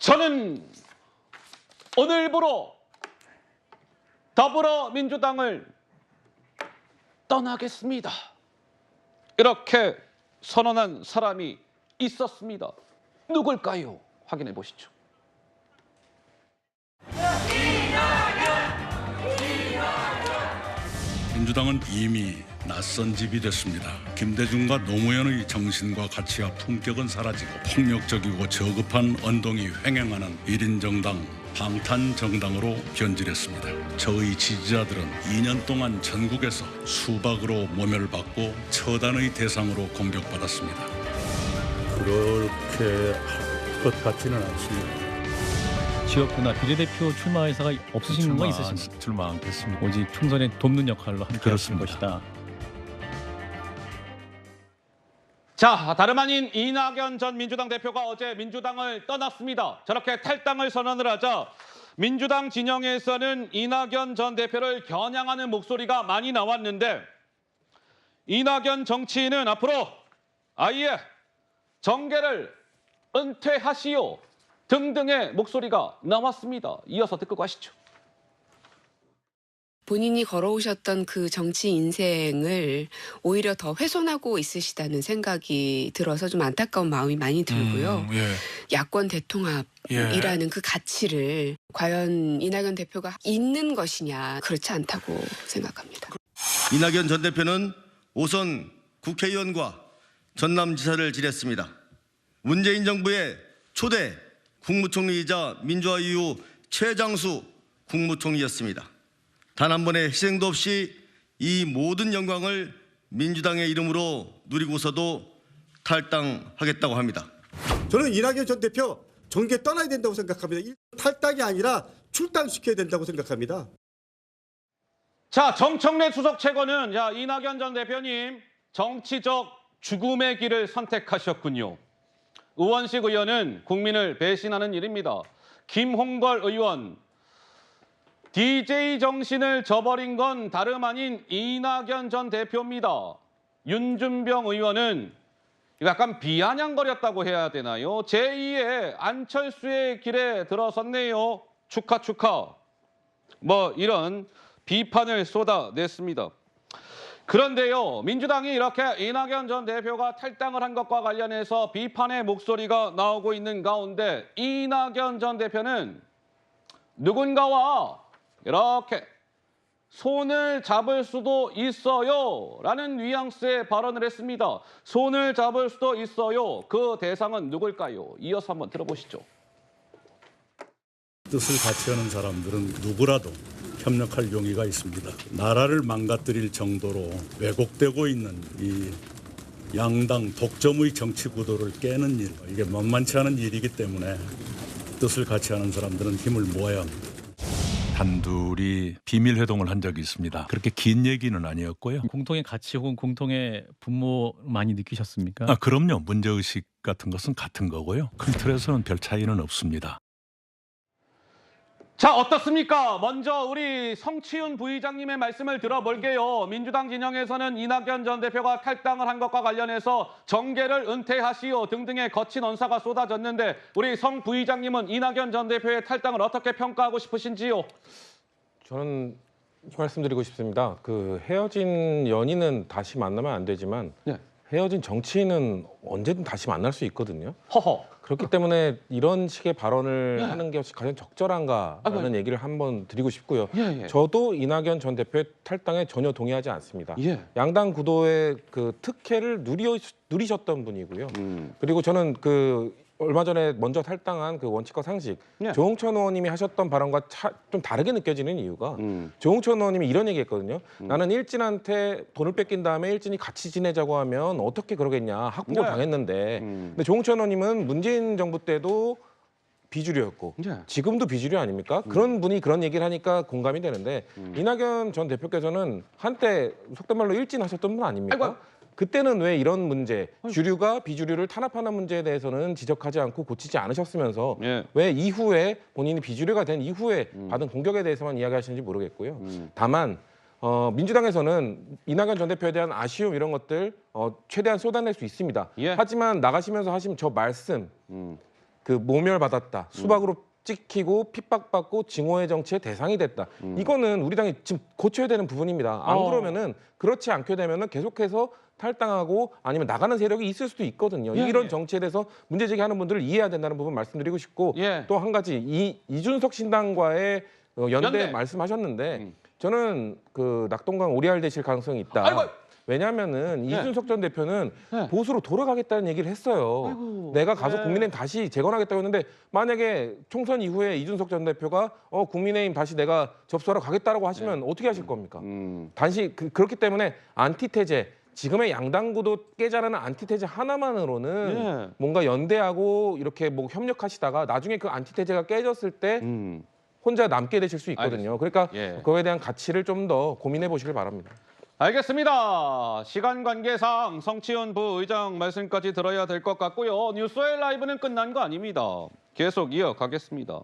저는 오늘부로 더불어민주당을 떠나겠습니다. 이렇게 선언한 사람이 있었습니다. 누굴까요? 확인해 보시죠. 민주당은 이미 낯선 집이 됐습니다. 김대중과 노무현의 정신과 가치와 품격은 사라지고 폭력적이고 저급한 언동이 횡행하는 1인 정당, 방탄 정당으로 변질했습니다. 저의 지지자들은 2년 동안 전국에서 수박으로 모멸받고 처단의 대상으로 공격받았습니다. 그렇게 할 것 같지는 않습니다. 지역구나 비례대표 출마 의사가 없으신 건 있으십니까? 출마 않겠습니다. 오직 총선에 돕는 역할로 함께 하실 것이다. 자, 다름 아닌 이낙연 전 민주당 대표가 어제 민주당을 떠났습니다. 저렇게 탈당을 선언을 하자 민주당 진영에서는 이낙연 전 대표를 겨냥하는 목소리가 많이 나왔는데, 이낙연 정치인은 앞으로 아예 정계를 은퇴하시오 등등의 목소리가 나왔습니다. 이어서 듣고 가시죠. 본인이 걸어오셨던 그 정치 인생을 오히려 더 훼손하고 있으시다는 생각이 들어서 좀 안타까운 마음이 많이 들고요. 야권 대통합이라는 그 가치를 과연 이낙연 대표가 있는 것이냐, 그렇지 않다고 생각합니다. 이낙연 전 대표는 오선 국회의원과 전남지사를 지냈습니다. 문재인 정부의 초대 국무총리이자 민주화 이후 최장수 국무총리였습니다. 단 한 번의 희생도 없이 이 모든 영광을 민주당의 이름으로 누리고서도 탈당하겠다고 합니다. 저는 이낙연 전 대표 정계 떠나야 된다고 생각합니다. 탈당이 아니라 출당시켜야 된다고 생각합니다. 자, 정청래 수석 최고는 이낙연 전 대표님 정치적 죽음의 길을 선택하셨군요. 우원식 의원은 국민을 배신하는 일입니다. 김홍걸 의원, DJ 정신을 저버린 건 다름 아닌 이낙연 전 대표입니다. 윤준병 의원은 약간 비아냥거렸다고 해야 되나요? 제2의 안철수의 길에 들어섰네요. 축하. 뭐 이런 비판을 쏟아냈습니다. 그런데요, 민주당이 이렇게 이낙연 전 대표가 탈당을 한 것과 관련해서 비판의 목소리가 나오고 있는 가운데, 이낙연 전 대표는 누군가와 이렇게 손을 잡을 수도 있어요 라는 뉘앙스의 발언을 했습니다. 손을 잡을 수도 있어요. 그 대상은 누굴까요? 이어서 한번 들어보시죠. 뜻을 같이 하는 사람들은 누구라도 협력할 용의가 있습니다. 나라를 망가뜨릴 정도로 왜곡되고 있는 이 양당 독점의 정치 구도를 깨는 일, 이게 만만치 않은 일이기 때문에 뜻을 같이 하는 사람들은 힘을 모아야 합니다. 단둘이 비밀 회동을 한 적이 있습니다. 그렇게 긴 얘기는 아니었고요. 공통의 가치 혹은 공통의 분모 많이 느끼셨습니까? 그럼요. 문제의식 같은 것은 같은 거고요. 큰 틀에서는 별 차이는 없습니다. 자, 어떻습니까? 먼저 우리 성치훈 부의장님의 말씀을 들어볼게요. 민주당 진영에서는 이낙연 전 대표가 탈당을 한 것과 관련해서 정계를 은퇴하시오 등등의 거친 언사가 쏟아졌는데, 우리 성 부의장님은 이낙연 전 대표의 탈당을 어떻게 평가하고 싶으신지요? 저는 말씀드리고 싶습니다. 그 헤어진 연인은 다시 만나면 안 되지만 헤어진 정치인은 언제든 다시 만날 수 있거든요. 허허. 그렇기 때문에 이런 식의 발언을 하는 게 과연 적절한가라는 얘기를 한번 드리고 싶고요. 저도 이낙연 전 대표의 탈당에 전혀 동의하지 않습니다. 양당 구도의 그 특혜를 누리셨던 분이고요. 그리고 저는 얼마 전에 먼저 탈당한 그 원칙과 상식, 조홍천 의원님이 하셨던 발언과 좀 다르게 느껴지는 이유가, 조홍천 의원님이 이런 얘기했거든요. 나는 일진한테 돈을 뺏긴 다음에 일진이 같이 지내자고 하면 어떻게 그러겠냐, 학폭을 당했는데. 근데 조홍천 의원님은 문재인 정부 때도 비주류였고 지금도 비주류 아닙니까? 그런 분이 그런 얘기를 하니까 공감이 되는데, 이낙연 전 대표께서는 한때 속된 말로 일진하셨던 분 아닙니까? 그때는 왜 이런 문제, 주류가 비주류를 탄압하는 문제에 대해서는 지적하지 않고 고치지 않으셨으면서 왜 이후에 본인이 비주류가 된 이후에 받은 공격에 대해서만 이야기하시는지 모르겠고요. 다만 민주당에서는 이낙연 전 대표에 대한 아쉬움 이런 것들 최대한 쏟아낼 수 있습니다. 하지만 나가시면서 하신 저 말씀 그 모멸받았다. 수박으로 찍히고 핍박받고 증오의 정치의 대상이 됐다. 이거는 우리 당이 지금 고쳐야 되는 부분입니다. 안 그러면은 그렇지 않게 되면은 계속해서 탈당하고 아니면 나가는 세력이 있을 수도 있거든요. 이런 정치에 대해서 문제 제기하는 분들을 이해해야 된다는 부분 말씀드리고 싶고 또 한 가지 이준석 신당과의 연대 말씀하셨는데 저는 그 낙동강 오리알 되실 가능성이 있다. 아이고. 왜냐하면은 이준석 전 대표는 보수로 돌아가겠다는 얘기를 했어요. 아이고. 내가 가서 국민의힘 다시 재건하겠다고 했는데 만약에 총선 이후에 이준석 전 대표가 국민의힘 다시 내가 접수하러 가겠다라고 하시면 어떻게 하실 겁니까? 단지 그렇기 때문에 안티테제 지금의 양당 구도 깨자라는 안티테제 하나만으로는 뭔가 연대하고 이렇게 뭐 협력하시다가 나중에 그 안티테제가 깨졌을 때 혼자 남게 되실 수 있거든요. 그러니까 그거에 대한 가치를 좀 더 고민해 보시길 바랍니다. 알겠습니다. 시간 관계상 성치훈 부의장 말씀까지 들어야 될 것 같고요. 뉴스웨이 라이브는 끝난 거 아닙니다. 계속 이어가겠습니다.